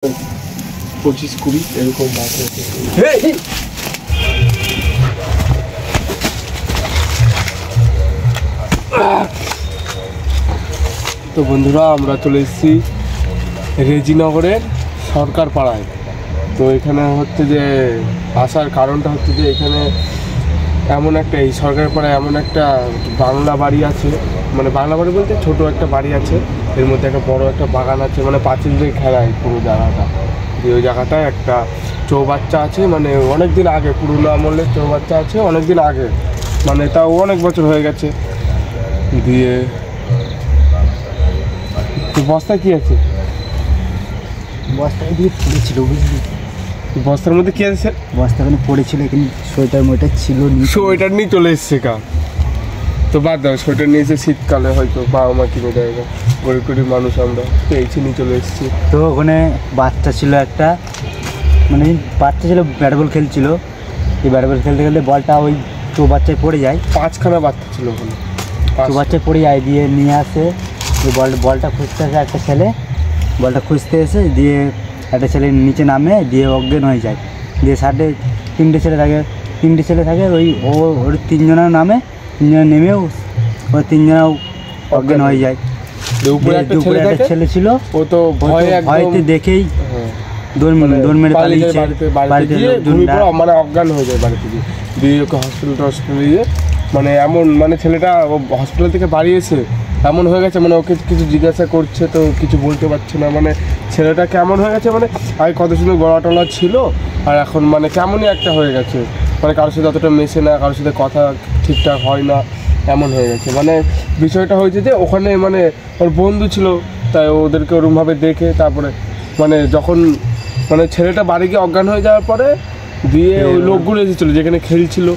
25-20 এরকম মাছ আছে। তো বন্ধুরা আমরা চলে এসেছি রেজিনগরের সরকার পাড়ায়। তো এখানে হচ্ছে যে আসার কারণটা হচ্ছে যে এখানে এমন একটা এই সরকার পাড়ায় এমন একটা বাংলা বাড়ি আছে, মানে বাংলা বাড়ি বলতে ছোটো একটা বাড়ি আছে, এর মধ্যে একটা বড় একটা বাগান আছে, মানে পাঁচিল দিয়ে ঘেরায় পুরো জায়গাটা। দিয়ে ওই জায়গাটায় একটা চৌবাচ্চা আছে, মানে অনেক দিন আগে পুরনো আমলের চৌবাচ্চা আছে, অনেক দিন আগে, মানে তাও অনেক বছর হয়ে গেছে। দিয়ে বস্তায় কি আছে? বস্তায় দিয়ে পড়েছিল, বুঝলি? বস্তার মধ্যে কি আছে? বস্তা ওখানে পড়েছিল, কিন্তু সোয়েটার মোয়েটার ছিল, সোয়েটার নিয়ে চলে এসছে কা। তো বাদ দাও, সোয়েটার নিয়ে এসে শীতকালে হয়তো বাবা মা কিনে দেয়, গরিব গরিব মানুষ আমরা পেয়েছি, নিয়ে চলে এসেছি। তো ওখানে বাচ্চা ছিল একটা, মানে বাচ্চা ছিল, ব্যাট বল খেলছিল। এই ব্যাট বল খেলতে খেলতে বলটা ওই চৌবাচ্চায় পড়ে যায়। 5খানা বাচ্চা ছিল ওখানে, চৌবাচ্চায় পড়ে যায়। দিয়ে নিয়ে আসে, বলটা খুঁজতে আসে একটা ছেলে, বলটা খুঁজতে এসে দিয়ে একটা ছেলে নিচে নামে, দিয়ে অজ্ঞান হয়ে যায়। দিয়ে সাইডে তিনটে ছেলে থাকে, ওই ওর তিনজনের নামে, তিনজনে নেমেও ওই তিনজনাও অজ্ঞান হয়ে যায়। দুপুরে একটা ছেলে ছিল, ও তো ভয়তে দেখেই দৌড় মেরে পালিয়েছে, মানে অজ্ঞান হয়ে যায় বাড়িতে গিয়ে। দিয়ে ওকে হসপিটালে গিয়ে, মানে এমন, মানে ছেলেটা ও হসপিটাল থেকে বাড়ি এসে এমন হয়ে গেছে, মানে ওকে কিছু জিজ্ঞাসা করছে তো কিছু বলতে পারছে না, মানে ছেলেটা কেমন হয়ে গেছে, মানে আগে কত সুন্দর গলা টলা ছিল, আর এখন মানে কেমনই একটা হয়ে গেছে, মানে কারোর সাথে অতটা মেশে না, কারোর সাথে কথা ঠিকঠাক হয় না, এমন হয়ে গেছে। মানে বিষয়টা হয়েছে যে ওখানে মানে ওর বন্ধু ছিল, তাই ওদেরকে ওরকমভাবে দেখে তারপরে মানে যখন মানে ছেলেটা বাড়ি গিয়ে অজ্ঞান হয়ে যাওয়ার পরে দিয়ে ওই লোকগুলো এসেছিলো যেখানে খেলছিল,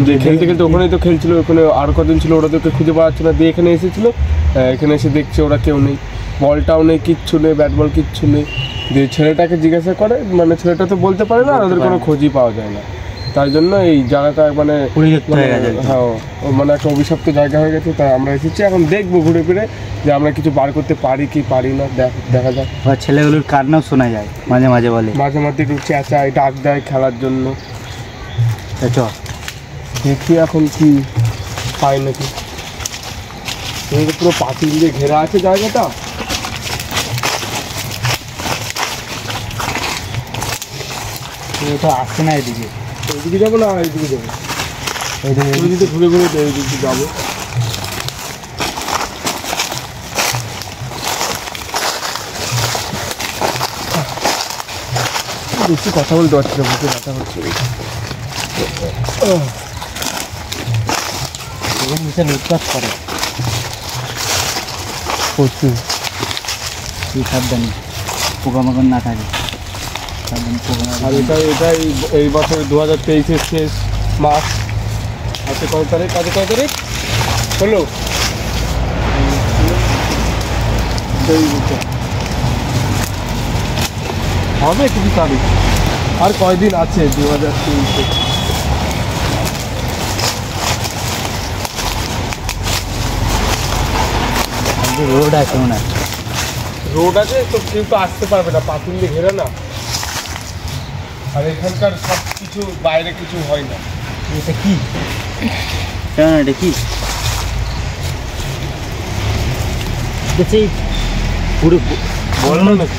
যে খেলতে খেলতে ওখানেই তো খেলছিল, ওখানে আর কদিন ছিল, ওরা তোকে খুঁজে পাওয়া যাচ্ছে না, দিয়ে এখানে এসেছিলো। এখানে এসে দেখছে ওরা কেউ নেই, বলটাও নেই, কিচ্ছু নেই, ব্যাট বল কিচ্ছু নেই। দিয়ে ছেলেটাকে জিজ্ঞাসা করে, মানে ছেলেটা তো বলতে পারে না, আর ওদের কোনো খোঁজই পাওয়া যায় না। তাই জন্য এই জায়গাটা মানে হ্যাঁ মানে একটা অভিশপ্ত জায়গা হয়ে গেছে। তাই আমরা এসেছি, এখন দেখবো ঘুরে ফিরে যে আমরা কিছু বার করতে পারি কি পারি না, দেখা যাক। ছেলেগুলোর কান্নাও শোনা যায় মাঝে মাঝে, বলে মাঝে মাঝে একটু চেঁচায়, ডাক দেয় খেলার জন্য। দেখি এখন কি পাই নাকি। পুরো পাঁচিল দিয়ে ঘেরা আছে জায়গাটা। তো আসছে না এদিকে, ওইদিকে যাবো না এইদিকে যাবো, এইদিকে ঘুরে ঘুরে এইদিকে যাবো। বেশি কথা বলতে পারছি না, বুঝতে ব্যথা হচ্ছে। উৎপাত করে প্রচুর, তুই সাবধানে পোকামাকড় না থাকে। আর এটাই এই বছর 2023-এর শেষ মাস। আজকে কত তারিখ? আজকে কত তারিখ হলো? হবে কিছু তারিখ, আর কয়দিন আছে 2023-এ। রোড আছে মনে হয়, রোড আছে তো কেউ তো আসতে পারবে না, পাঁচিল দিয়ে ঘেরা না, আর এখানকার সব কিছু বাইরে কিছু হয় না। এটা কি? এটা কি? সেই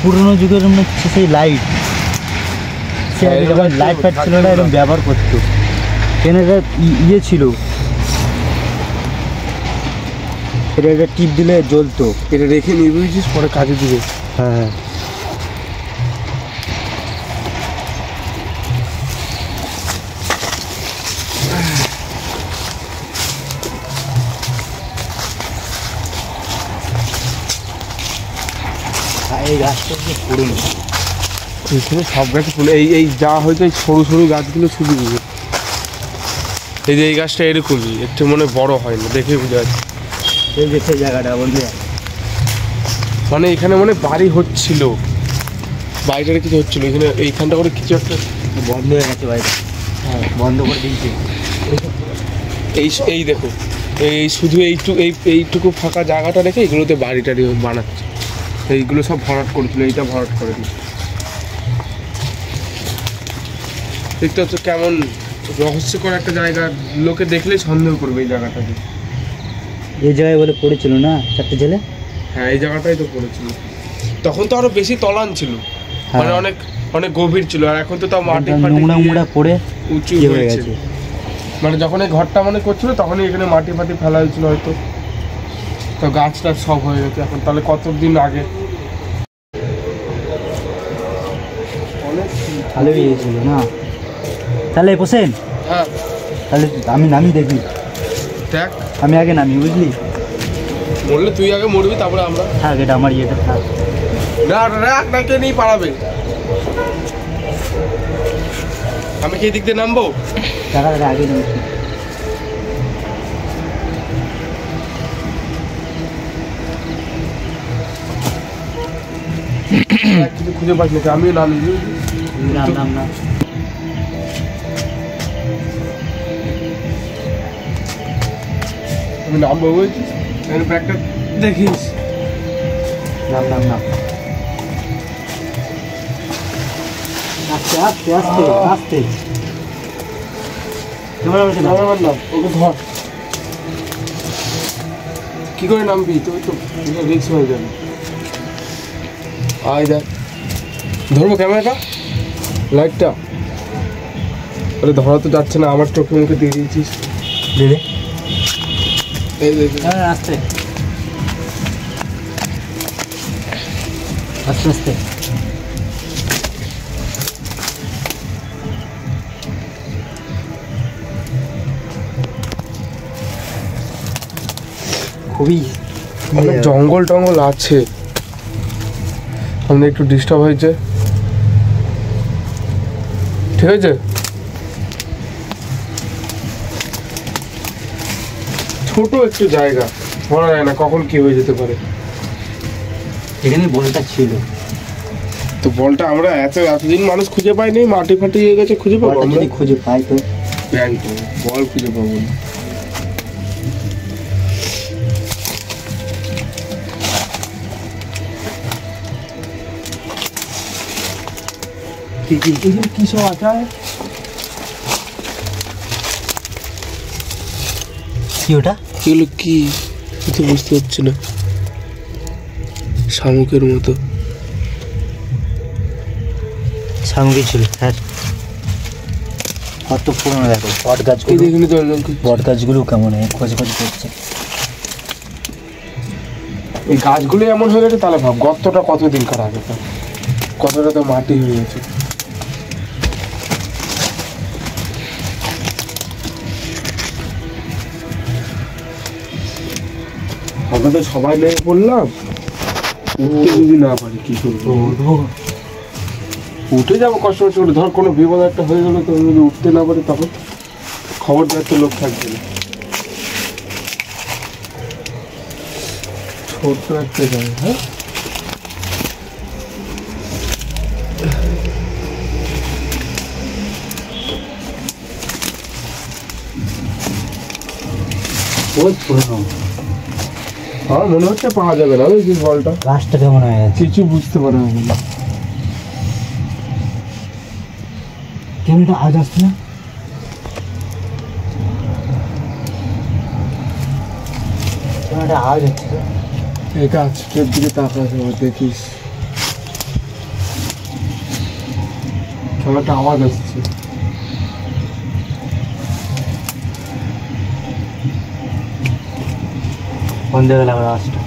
পুরোনো যুগের মনে হচ্ছে সেই লাইট, লাইট ফাইট ছিল না, এরকম ব্যবহার করতো। কেন এটা ইয়ে ছিল, এটা টিপ দিলে জ্বলতো। এটা রেখে নিয়ে বুঝছিস, পরে কাজে দিবে। হ্যাঁ এই গাছটা পুরনো, এখানে সব গাছ ফুলে, এই যা হয়তো এই সরু সরু গাছগুলো শুধু বুঝে। এই যে এই গাছটা এরকমই, একটু মনে বড় হয় না, দেখে বোঝা যাচ্ছে। এই যে সেই জায়গাটা বলবে, মানে এখানে মানে বাড়ি হচ্ছিল, বাড়িটারে কিছু হচ্ছিল এখানে, এইখানটা করে কিছু একটা বন্ধ হয়ে গেছে বাড়িটা। হ্যাঁ বন্ধ করে দিয়েছে। এই দেখো, এই শুধু এইটুকু ফাঁকা জায়গাটা রেখে এগুলোতে বাড়ি টাড়ি বানাচ্ছে। এইগুলো সব ভরাট করেছিল, এইটা ভরাট করে দিচ্ছে। দেখতে হচ্ছে কেমন রহস্যকর একটা জায়গা, লোকে দেখলেই সন্দেহ করবে এই জায়গাটাকে। এই জায়গায় বলে পড়েছিল না 4টে ছেলে? হ্যাঁ এই জায়গাটাই তো পড়েছিল। তখন তো আরো বেশি তলান ছিল, মানে অনেক অনেক গভীর ছিল, আর এখন তো তাও মাটি ফাটি নোংরা পড়ে উঁচু হয়ে গেছে। মানে যখন এই ঘরটা মানে করছিল তখনই এখানে মাটি ফাটি ফেলা হয়েছিল হয়তো, তো গাছ টাছ সব হয়ে গেছে এখন। তাহলে কতদিন আগে অনেক ভালো হয়েছিল না? তাহলে বসেন। হ্যাঁ তাহলে আমি নামি দেখি। দেখ আমি আগে নামি, বুঝলি? মরলে তুই আগে মরবি তারপরে আমরা। থাক, এটা আমার ইয়েটা থাক। না কে নেই পালাবে। আমি কি দিক দিয়ে নামবো? টাকাটা আগে নামছি। কিছু খুঁজে পাচ্ছি না, আমিও নামি। নাম আমি নামবো বলছি, ব্যাগটা দেখিস। নাম আস্তে আস্তে আস্তে আস্তে। নাম ওকে ধর। কি করে নামবি? তুই তো রিক্স হয়ে যাবে। আয় দেখ, ধরবো ক্যামেরাটা, লাইটটা। আরে ধরা তো যাচ্ছে না, আমার চোখে মুখে দিয়ে দিয়েছিস। দেবে এই আস্তে আস্তে আস্তে। খুবই অনেক জঙ্গল টঙ্গল আছে, আমাদের একটু ডিস্টার্ব হয়েছে। ঠিক আছে, ছোট একটু জায়গা, বলা যায় না কখন কি হয়ে যেতে পারে। এখানে বলটা ছিল তো বলটা আমরা এতদিন মানুষ খুঁজে পাইনি, মাটি ফাটি হয়ে গেছে, খুঁজে পাবো আমরা? যদি খুঁজে পাই তো ব্যাংক বল খুঁজে পাবো না। কি সব আছে? কি ওটা? এগুলো কি কিছু বুঝতে পারছি না, শামুকের মতো। শামুকই ছিল। হ্যাঁ, কত পুরনো দেখো। বট গাছগুলো কেমন খোঁজ করছে। এই গাছগুলো এমন হয়ে গেছে, তাহলে ভাব গর্তটা কতদিন কার আগে, কতটা তো মাটি হয়ে গেছে। আমরা তো সবাই লেগে পড়লাম, উঠতে যদি না পারি কি করবো? উঠে যাবো কষ্ট কষ্ট করে, ধর কোনো বিপদ একটা হয়ে গেলো তো যদি উঠতে না পারি তখন খবর দেওয়ার তো লোক থাকবে না। ছোট্ট একটা জায়গা। হ্যাঁ বহুত পুরনো। আমার মনে হচ্ছে পাওয়া যাবে না ওই যে বলটা। গাছটা কেমন হয়ে গেছে কিছু বুঝতে পারবে না। কেমন একটা আওয়াজ আসছে না? কেমন একটা আওয়াজ হচ্ছে। এই গাছটার দিকে তাকাতে হবে, দেখিস কেমন একটা আওয়াজ আসছে। কোন জায়গায় লাগলো আওয়াজটা?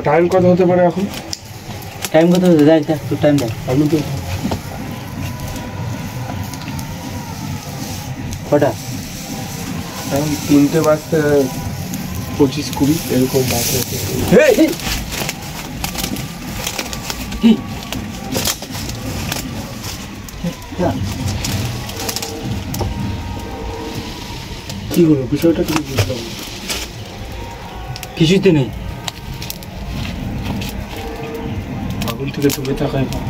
টাইম কত হতে পারে এখন? টাইম কত হচ্ছে দেখ, তোর টাইম দেখ। আমি তো কটা? এখন 3টে বাজতে 25-20 এরকম বাজে। কি হলো বিষয়টা? কিছু বুঝলাম না। কিছুই তো নেই। আগুন থেকে দূরে থাকাই ভালো।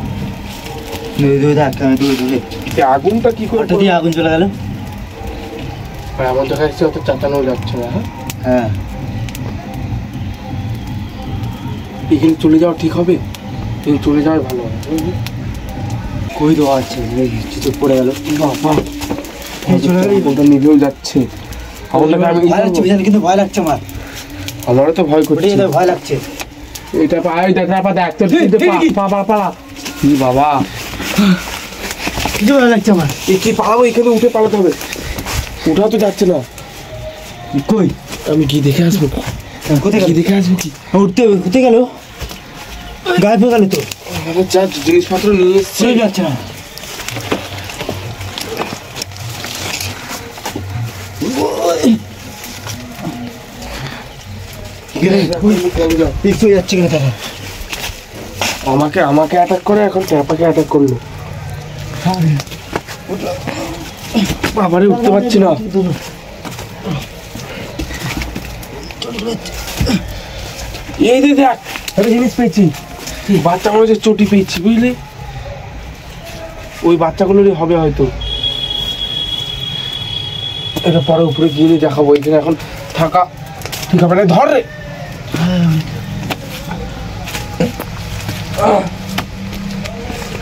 দূরে থাক, দূরে দূরে। এই আগুনটা কি করে হঠাৎ দিয়ে আগুন চলে গেল। আর এমন দেখা যাচ্ছে অত চাতানো যাচ্ছে না। হ্যাঁ, এখানে চলে যাওয়া ঠিক হবে? এখানে চলে যাওয়াই ভালো হবে। কই দেওয়া আছে, কিছু পড়ে গেল। বাবা, চলে গেল। আগুনটা নিভেও যাচ্ছে। আগুনটাকে আমি ভয় লাগছে বিশাল, কিন্তু ভয় লাগছে আমার। আমারও তো ভয় করছে। ভয় লাগছে। এটা পাই দেখা দেখ তোর পা কি বাবা, কিছু ভয় লাগছে আমার। কি পালাবো? এখানে উঠে পালাতে হবে। উঠাও তো যাচ্ছে না। কই আমি কি দেখে আসবো? কোথায় কি দেখে আসবো? কি উঠতে হবে? কোথায় গেল? গায়েব হয়ে গেল তো। যা জিনিসপত্র নিয়ে এসছি। চলে যাচ্ছে না। যাচ্ছে কিনা তারা? আমাকে অ্যাটাক করে, এখন ট্যাপাকে অ্যাটাক করলো। বাবারে উঠতে পারছি না। এই দেখ একটা জিনিস পেয়েছি। বাচ্চা মানুষের চটি পেয়েছি, বুঝলি? ওই বাচ্চাগুলোরই হবে হয়তো। এটা পরে উপরে গিয়ে দেখাবো। এখানে এখন থাকা ঠিক হবে না। ধর রে।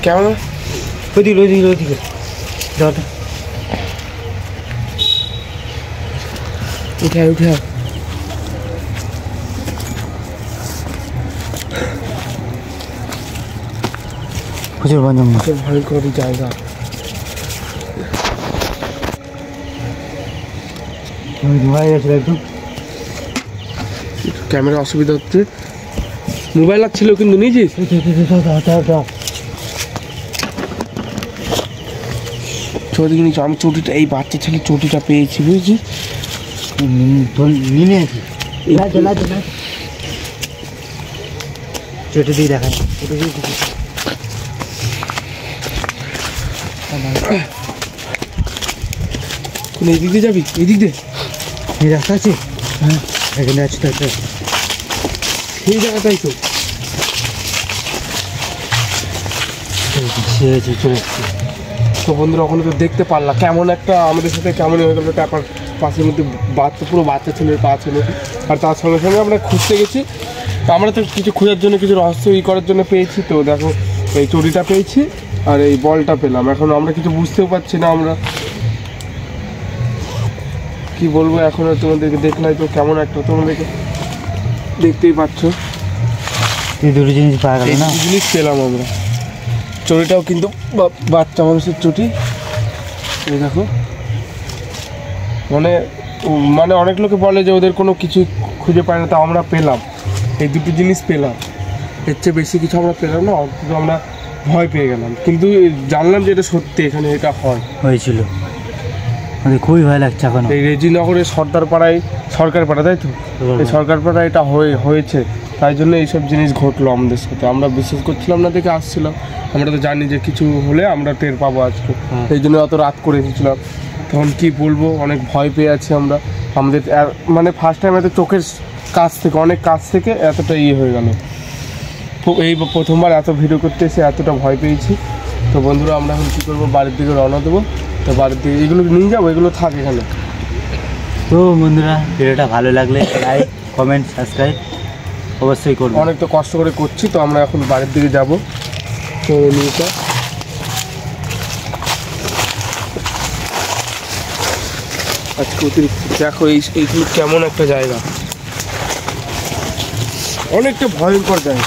কেমন ওইদিকে ওইদিকে ওইদিকে যাওয়াটা। উঠে উঠে প্রচুর বন জঙ্গল, ভয়ঙ্কর জায়গা। ভয় গেছিল একদম। ক্যামেরা অসুবিধা হচ্ছে। মোবাইল আর ছিল কিন্তু নিয়েছিস? চৌদিকে নিয়েছি আমি চটিটা। এই বাচ্চা ছেলে চটিটা পেয়েছি, বুঝেছিস? নিয়ে আছি। চটে দিয়ে দেখায়। কোন এদিক দিয়ে যাবি? এদিক দিয়ে এই রাস্তা আছে? হ্যাঁ, এখানে আছে তো একটা। সেই জায়গাটাই তো। চলে যাচ্ছে। তো বন্ধুরা ওখানে তো দেখতে পারলাম কেমন একটা আমাদের সাথে কেমন হয়ে গেলো। তারপর পাশের মধ্যে বাচ্চা, পুরো বাচ্চা ছেলের পা ছিল। আর তার সঙ্গে সঙ্গে আমরা খুঁজতে গেছি। তো আমরা তো কিছু খোঁজার জন্য, কিছু রহস্য করার জন্য পেয়েছি। তো দেখো এই চটিটা পেয়েছি আর এই বলটা পেলাম। এখন আমরা কিছু বুঝতেও পারছি না। আমরা কি বলবো এখন? তোমাদেরকে দেখলাই তো কেমন একটা, তোমাদেরকে দেখতেই পাচ্ছ। এই দুটো জিনিস পাওয়া গেল না? এই জিনিস পেলাম আমরা। চটিটাও কিন্তু বাচ্চা মানুষের চটি। এই দেখো, মানে অনেক লোকে বলে যে ওদের কোনো কিছু খুঁজে পায় না, তা আমরা পেলাম। এই দুটো জিনিস পেলাম। এর চেয়ে বেশি কিছু আমরা পেলাম না। অন্তত আমরা ভয় পেয়ে গেলাম, কিন্তু জানলাম যে এটা সত্যি, এখানে এটা হয়েছিল। আমাদের খুবই ভয় লাগছে এখন। এই রেজিনগরের সরকারপাড়া, তাই তো? এই সরকারপাড়া এটা হয়েছে, তাই জন্য এইসব জিনিস ঘটলো আমাদের সাথে। আমরা বিশ্বাস করছিলাম না, দেখে আসছিলাম। আমরা তো জানি যে কিছু হলে আমরা টের পাবো আজকে। এই জন্য অত রাত করে এসেছিলাম। তখন কি বলবো, অনেক ভয় পেয়ে আছি আমরা। আমাদের মানে ফার্স্ট টাইম এত চোখের অনেক কাছ থেকে এতটা হয়ে গেল। এই প্রথমবার এত ভিডিও করতে এসে এতটা ভয় পেয়েছি। তো বন্ধুরা আমরা এখন কী করবো, বাড়ির দিকে রওনা দেবো। তো বাড়ির দিকে এগুলো নিয়ে যাবো, এগুলো থাক এখানে। তো বন্ধুরা ভিডিওটা ভালো লাগলে লাইক, কমেন্ট, সাবস্ক্রাইব অবশ্যই করবো। অনেক তো কষ্ট করে করছি। তো আমরা এখন বাড়ির দিকে যাবো। তো নিয়ে আজকে অতিরিক্ত দেখো এইগুলো কেমন একটা জায়গা, অনেকটা ভয়ঙ্কর জায়গা।